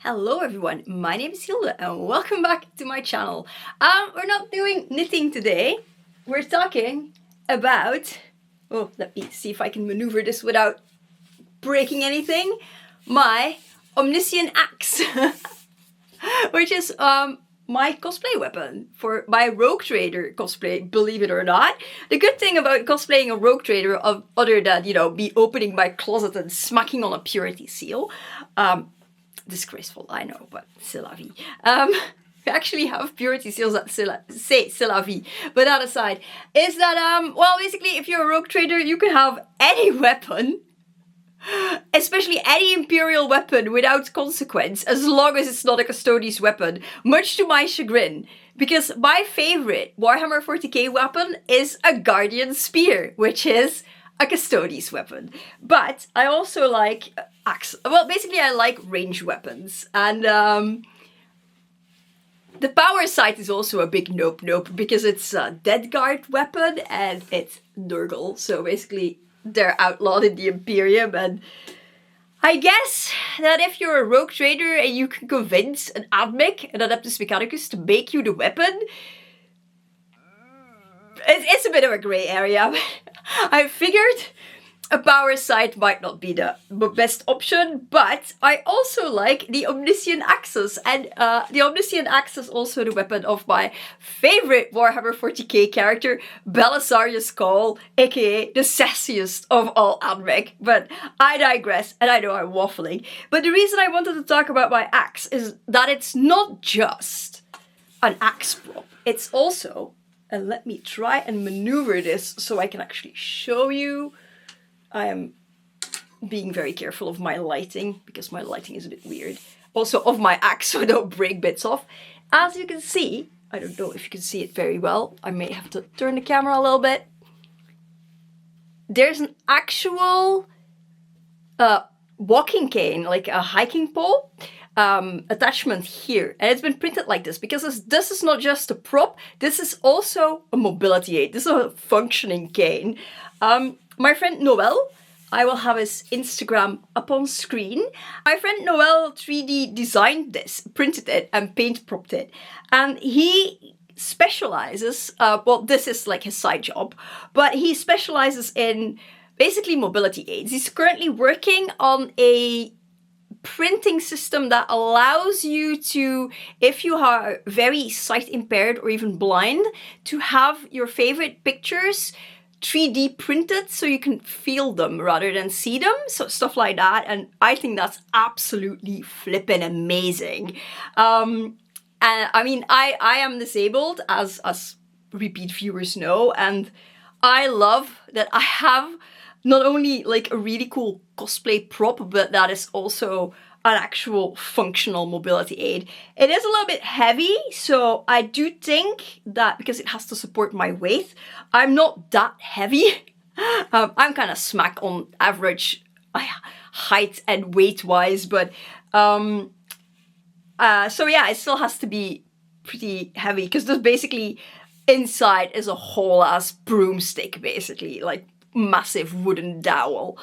Hello everyone, my name is Hilde and welcome back to my channel. We're not doing knitting today. We're talking about, let me see if I can maneuver this without breaking anything, my omnissian axe, which is my cosplay weapon for my Rogue Trader cosplay, believe it or not. The good thing about cosplaying a Rogue Trader, other than, be opening my closet and smacking on a purity seal, disgraceful, I know, but c'est la vie. We actually have purity seals that say c'est la vie. But that aside, is that, well, basically, if you're a Rogue Trader, you can have any weapon, especially any Imperial weapon, without consequence, as long as it's not a Custodes weapon, much to my chagrin. Because my favorite Warhammer 40k weapon is a Guardian Spear, which is a Custodes weapon. But I also like well, basically I like range weapons, and the power sight is also a big nope because it's a dead guard weapon and it's Nurgle, so basically they're outlawed in the Imperium. And I guess that if you're a Rogue Trader and you can convince an Admech, an Adeptus Mechanicus, to make you the weapon, it's a bit of a grey area. I figured a power sight might not be the best option, but I also like the Omnissian Axis, and the Omnissian Axe is also the weapon of my favorite Warhammer 40k character, Belisarius Cawl, aka the sassiest of all Admech. But I digress, and I know I'm waffling. But the reason I wanted to talk about my axe is that it's not just an axe prop, it's also, and let me try and maneuver this so I can actually show you. I am being very careful of my lighting, because my lighting is a bit weird. Also of my axe, so I don't break bits off. As you can see, I don't know if you can see it very well. I may have to turn the camera a little bit. There's an actual walking cane, like a hiking pole, attachment here. And it's been printed like this, because this is not just a prop, this is also a mobility aid. This is a functioning cane. My friend Noel, I will have his Instagram up on screen. My friend Noel 3D designed this, printed it, and paint propped it. And he specializes, well, this is like his side job, but he specializes in basically mobility aids. He's currently working on a printing system that allows you to, if you are very sight impaired or even blind, to have your favorite pictures 3D printed so you can feel them rather than see them, so stuff like that. And I think that's absolutely flippin' amazing. And I mean, I am disabled, as repeat viewers know, and I love that I have not only like a really cool cosplay prop, but that is also an actual functional mobility aid. It is a little bit heavy, so I do think that because it has to support my weight, I'm not that heavy. I'm kind of smack on average height and weight wise, but so yeah, it still has to be pretty heavy, because there's basically inside is a whole ass broomstick, basically, like massive wooden dowel.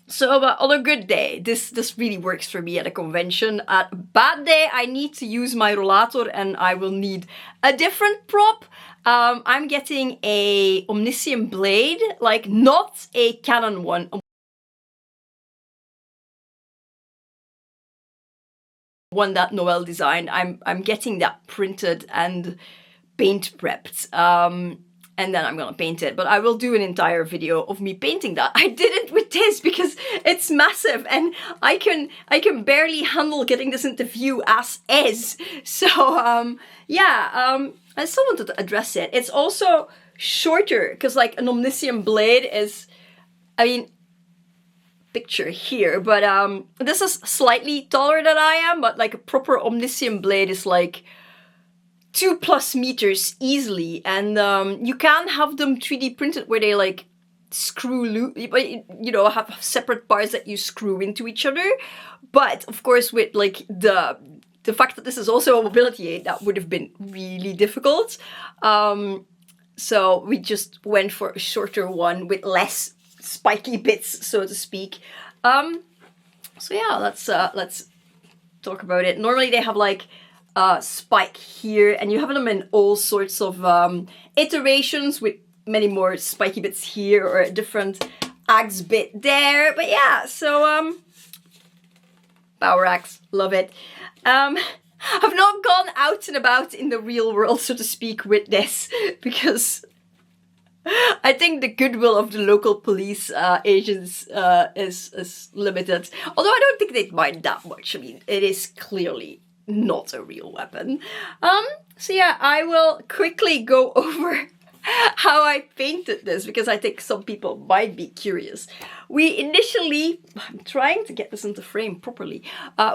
So on a good day, this really works for me at a convention. At a bad day, I need to use my rollator and I will need a different prop. I'm getting a omnissian blade, like not a Canon one. One that Noel designed. I'm getting that printed and paint prepped. And then I'm gonna paint it, but I will do an entire video of me painting that. I didn't with this because it's massive and I can barely handle getting this into view as is. So yeah, I still wanted to address it. It's also shorter, because like an omnissian blade is, I mean, picture here, but this is slightly taller than I am, but like a proper omnissian blade is like 2+ meters easily, and you can have them 3D printed where they like screw loose, have separate parts that you screw into each other. But of course, with like the fact that this is also a mobility aid, that would have been really difficult. So we just went for a shorter one with less spiky bits, so to speak. So yeah, let's talk about it. Normally they have like a spike here, and you have them in all sorts of iterations with many more spiky bits here or a different axe bit there. But yeah, so power axe, love it. I've not gone out and about in the real world, so to speak, with this because I think the goodwill of the local police agents is limited. Although I don't think they'd mind that much. I mean, it is clearly not a real weapon. So yeah, I will quickly go over how I painted this because I think some people might be curious. We initially, I'm trying to get this into frame properly.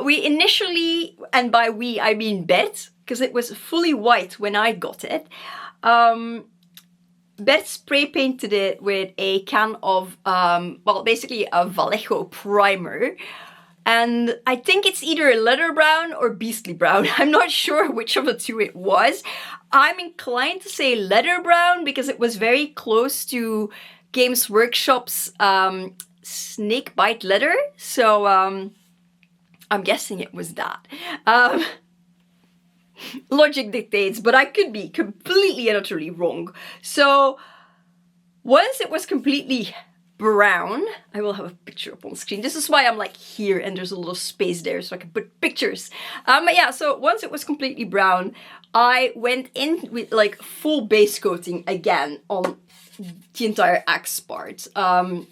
We initially, and by we I mean Bert, because it was fully white when I got it. Bert spray painted it with a can of, well, basically a Vallejo primer. And I think it's either leather brown or beastly brown. I'm not sure which of the two it was. I'm inclined to say leather brown because it was very close to Games Workshop's snakebite leather. So I'm guessing it was that. Logic dictates, but I could be completely and utterly wrong. So once it was completely brown, I will have a picture up on screen. This is why I'm like here and there's a little space there so I can put pictures. But yeah, so once it was completely brown, I went in with like full base coating again on the entire axe part. And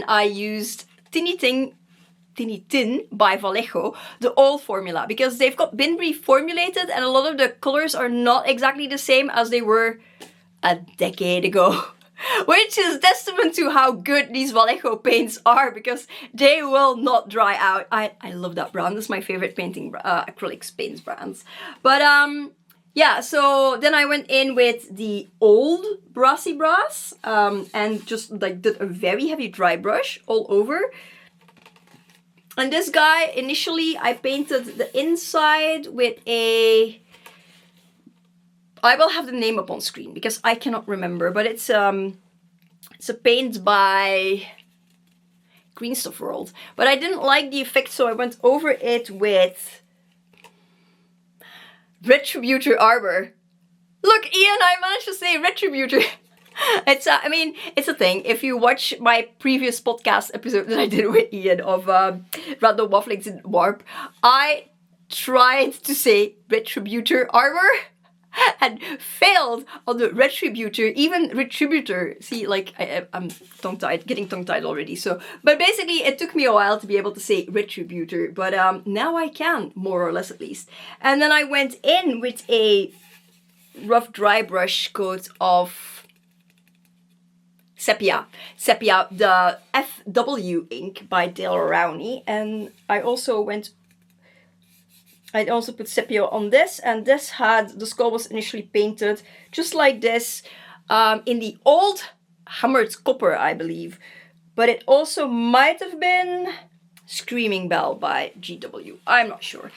I used Tinny Tin by Vallejo, the old formula, because they've been reformulated and a lot of the colors are not exactly the same as they were a decade ago. Which is testament to how good these Vallejo paints are because they will not dry out. I love that brand. This is my favorite painting acrylics paints brands. But yeah, so then I went in with the old brassy brass and just like did a very heavy dry brush all over. And this guy, initially I painted the inside with a... I will have the name up on screen because I cannot remember, but it's a paint by Green Stuff World. But I didn't like the effect, so I went over it with Retributor Armor. Look, Ian, I managed to say Retributor. It's I mean, it's a thing. If you watch my previous podcast episode that I did with Ian of Random Wafflings in Warp, I tried to say Retributor Armor and failed on the Retributor, even Retributor. See, like, I'm tongue-tied, getting tongue-tied already. So, but basically, it took me a while to be able to say Retributor, but now I can, more or less at least. And then I went in with a rough dry brush coat of Sepia, the FW ink by Dale Rowney, and I also put sepia on this, and this had, the skull was initially painted just like this in the old hammered copper, I believe. But it also might have been Screaming Bell by GW. I'm not sure.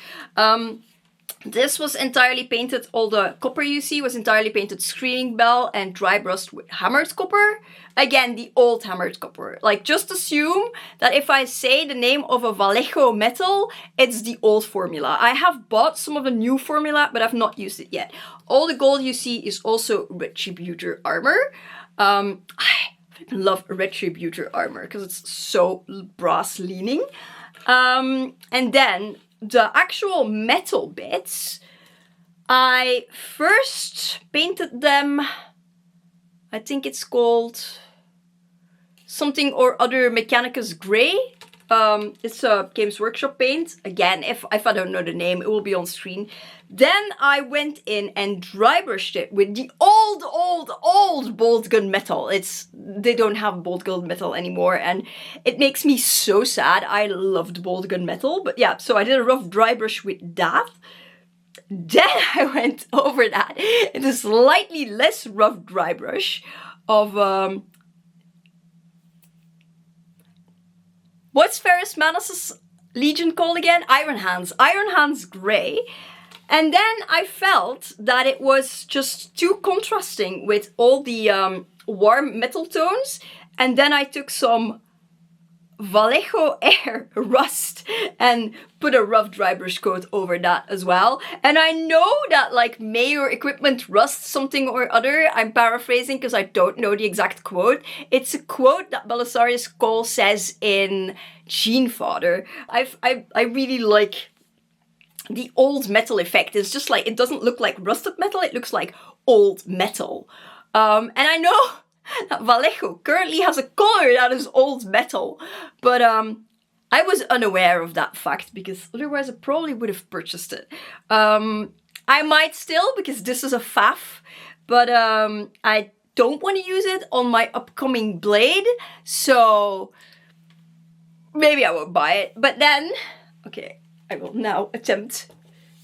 This was entirely painted, all the copper you see was entirely painted Screaming Bell and dry brushed with hammered copper. Again, the old hammered copper. Like, just assume that if I say the name of a Vallejo metal, it's the old formula. I have bought some of the new formula, but I've not used it yet. All the gold you see is also Retributor Armor. I love Retributor Armor because it's so brass leaning. And then the actual metal bits, I first painted them, I think it's called something or other Mechanicus Grey. It's a Games Workshop paint. Again, if I don't know the name, it will be on screen. Then I went in and dry brushed it with the old bolt gun metal. They don't have bolt gun metal anymore, and it makes me so sad. I loved bolt gun metal, but yeah, so I did a rough dry brush with that. Then I went over that in a slightly less rough dry brush of what's Ferrus Manus' Legion called again? Iron Hands Grey. And then I felt that it was just too contrasting with all the warm metal tones. And then I took some Vallejo Air Rust and put a rough dry brush coat over that as well. And I know that like, may your equipment rust something or other. I'm paraphrasing because I don't know the exact quote. It's a quote that Belisarius Cole says in Gene Fodder. I really like the old metal effect. It's just like, it doesn't look like rusted metal, it looks like old metal. And I know that Vallejo currently has a color that is old metal, but I was unaware of that fact because otherwise I probably would have purchased it. I might still, because this is a faff, but I don't want to use it on my upcoming blade, so maybe I won't buy it. But then, okay, I will now attempt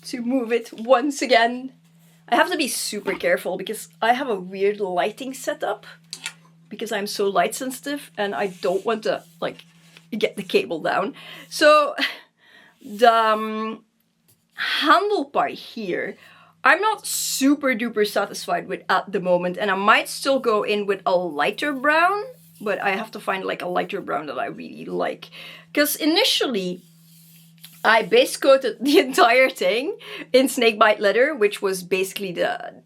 to move it once again. I have to be super careful because I have a weird lighting setup because I'm so light sensitive and I don't want to like get the cable down. So the handle part here, I'm not super duper satisfied with at the moment, and I might still go in with a lighter brown, but I have to find like a lighter brown that I really like. Because initially I base coated the entire thing in snakebite leather, which was basically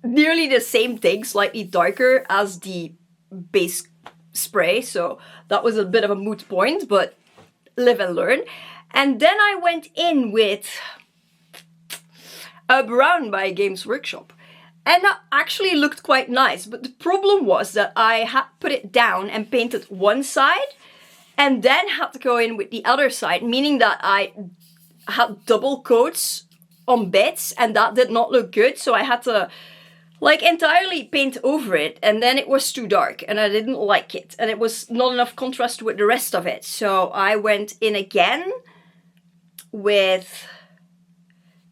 nearly the same thing, slightly darker as the base spray. So that was a bit of a moot point, but live and learn. And then I went in with a brown by Games Workshop. And that actually looked quite nice. But the problem was that I had put it down and painted one side and then had to go in with the other side, meaning that I had double coats on bits and that did not look good. So I had to like entirely paint over it, and then it was too dark and I didn't like it. And it was not enough contrast with the rest of it. So I went in again with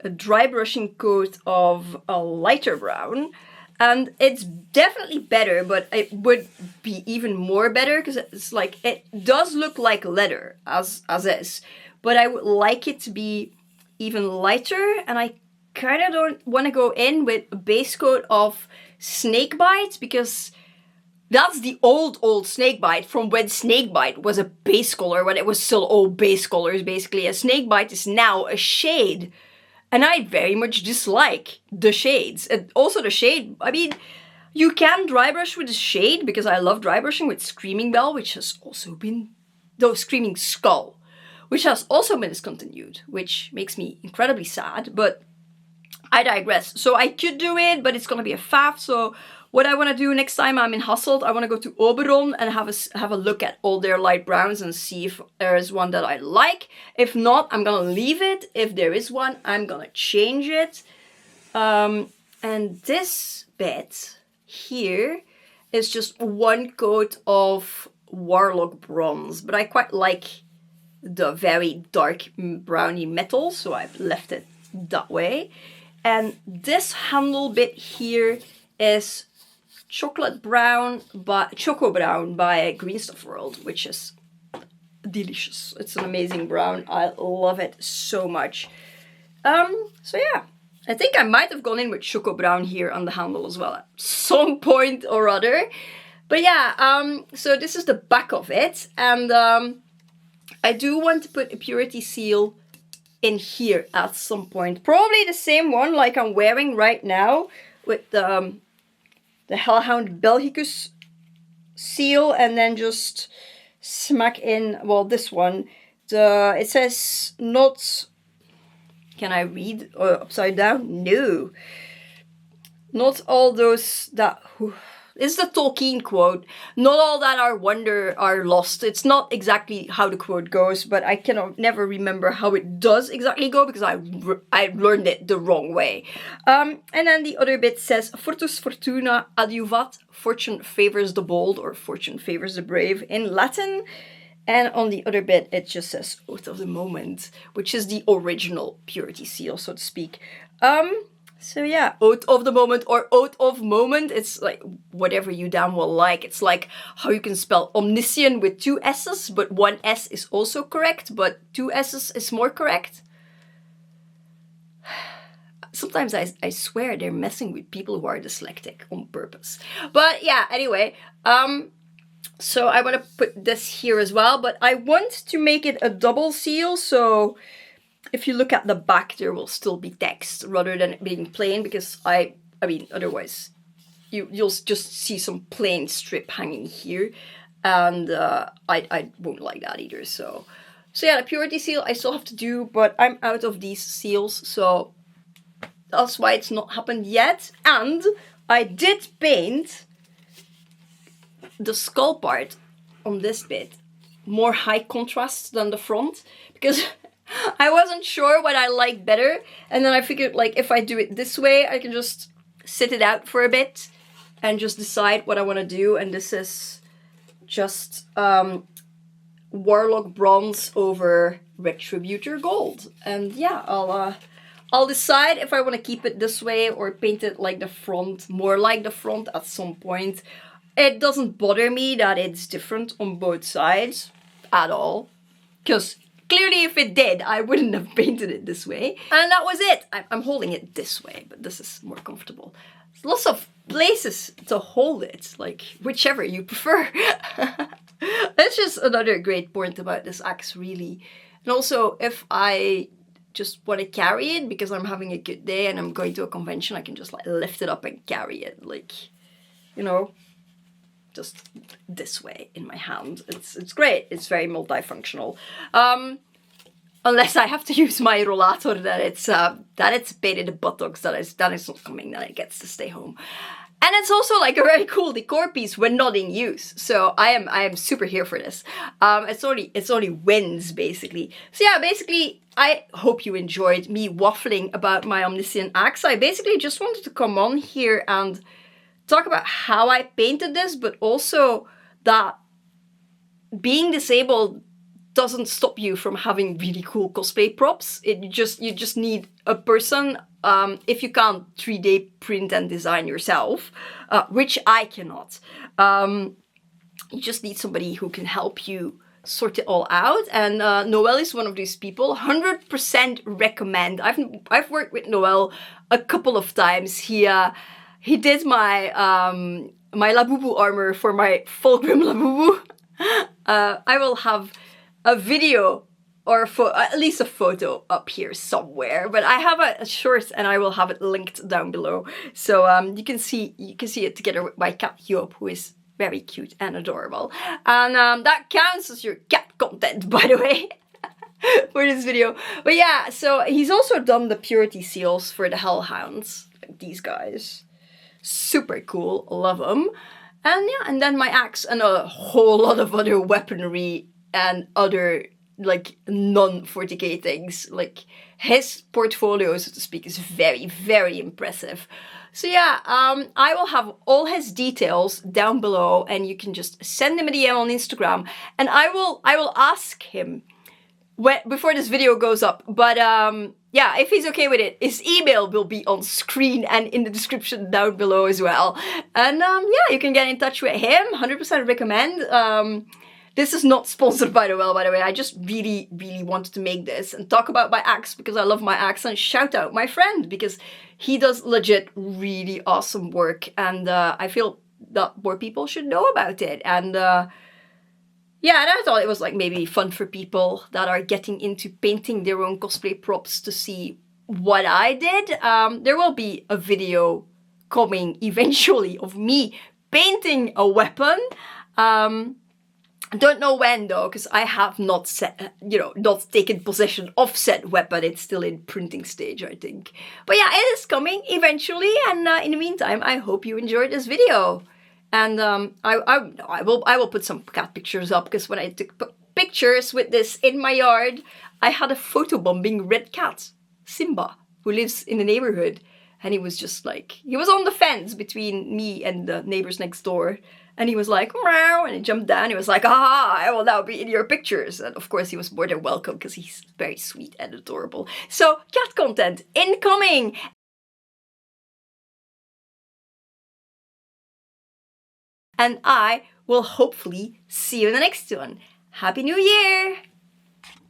a dry brushing coat of a lighter brown. And it's definitely better, but it would be even more better because it's like, it does look like leather as is. But I would like it to be even lighter, and I kind of don't want to go in with a base coat of snakebite because that's the old snakebite from when snakebite was a base color, when it was still all base colors basically. A snakebite is now a shade, and I very much dislike the shades. And also the shade, I mean, you can dry brush with the shade because I love dry brushing with Screaming Bell, which has also been, Screaming Skull, which has also been discontinued, which makes me incredibly sad, but I digress. So I could do it, but it's gonna be a faff. So what I want to do next time I'm in Hasselt, I want to go to Oberon and have a look at all their light browns and see if there is one that I like. If not, I'm gonna leave it. If there is one, I'm gonna change it. And this bit here is just one coat of Warlock Bronze, but I quite like the very dark browny metal, so I've left it that way. And this handle bit here is Choco Brown by Green Stuff World, which is delicious. It's an amazing brown. I love it so much. So yeah, I think I might have gone in with Choco Brown here on the handle as well at some point or other. But yeah, so this is the back of it, and I do want to put a purity seal in here at some point. Probably the same one like I'm wearing right now with the Hellhound Belgicus seal, and then just smack in, well, this one. It says not, can I read upside down? No. Not all those that... It's the Tolkien quote. Not all that are wonder are lost. It's not exactly how the quote goes, but I cannot never remember how it does exactly go because I learned it the wrong way. And then the other bit says, Fortus fortuna adiuvat, fortune favors the bold, or fortune favors the brave in Latin. And on the other bit, it just says Oath of the Moment, which is the original purity seal, so to speak. So yeah, Oath of the Moment or Oath of Moment, it's like whatever you damn well like. It's like how you can spell omnissian with 2 S's, but 1 S is also correct, but 2 S's is more correct. Sometimes I swear they're messing with people who are dyslexic on purpose. But yeah, anyway, So I want to put this here as well, but I want to make it a double seal, so if you look at the back, there will still be text rather than it being plain, because I mean, otherwise you'll just see some plain strip hanging here, and I won't like that either. So yeah, the purity seal I still have to do, but I'm out of these seals, so that's why it's not happened yet. And I did paint the skull part on this bit more high contrast than the front, because I wasn't sure what I liked better, and then I figured, like, if I do it this way, I can just sit it out for a bit and just decide what I want to do. And this is just Warlock bronze over Retributor gold, and yeah, I'll decide if I want to keep it this way or paint it like the front, more like the front at some point. It doesn't bother me that it's different on both sides at all, because clearly if it did, I wouldn't have painted it this way. And that was it. I'm holding it this way, but this is more comfortable. There's lots of places to hold it, like whichever you prefer. That's just another great point about this axe, really. And also, if I just want to carry it because I'm having a good day and I'm going to a convention, I can just like lift it up and carry it, like, you know, just this way in my hand. It's great. It's very multifunctional. Unless I have to use my rollator, that it's painted buttocks, that is not coming, that it gets to stay home. And it's also like a very cool decor piece when not in use. So I am super here for this. It's only wins, basically. So yeah, basically, I hope you enjoyed me waffling about my Omnissian axe. I basically just wanted to come on here and talk about how I painted this, but also that being disabled doesn't stop you from having really cool cosplay props. You just need a person, if you can't 3D print and design yourself, which I cannot. You just need somebody who can help you sort it all out, and Noel is one of these people. 100% recommend. I've worked with Noel a couple of times. He did my my Labubu armor for my Fulgrim Labubu. I will have a video or at least a photo up here somewhere, but I have a short and I will have it linked down below, so you can see it together with my cat Joop, who is very cute and adorable, and that counts as your cat content, by the way. For this video. But yeah, so he's also done the purity seals for the Hellhounds, like these guys. Super cool, love them. And yeah, and then my axe and a whole lot of other weaponry and other like non-40k things. Like his portfolio, so to speak, is very, very impressive. So yeah, I will have all his details down below, and you can just send him a DM on Instagram, and I will ask him before this video goes up. But yeah, if he's okay with it, his email will be on screen and in the description down below as well. And yeah, you can get in touch with him. 100% recommend. This is not sponsored by Noel, by the way. I just really, really wanted to make this and talk about my axe because I love my axe, and shout out my friend because he does legit really awesome work, and I feel that more people should know about it. And yeah, and I thought it was like maybe fun for people that are getting into painting their own cosplay props to see what I did. There will be a video coming eventually of me painting a weapon. I don't know when though, because I have not not taken possession of said weapon. It's still in printing stage, I think. But yeah, it is coming eventually, and in the meantime, I hope you enjoyed this video. And I will put some cat pictures up, because when I took pictures with this in my yard, I had a photobombing red cat, Simba, who lives in the neighborhood, and he was just like, he was on the fence between me and the neighbors next door. And he was like, meow, and he jumped down. He was like, ah, I will now be in your pictures. And of course, he was more than welcome because he's very sweet and adorable. So, cat content incoming! And I will hopefully see you in the next one. Happy New Year!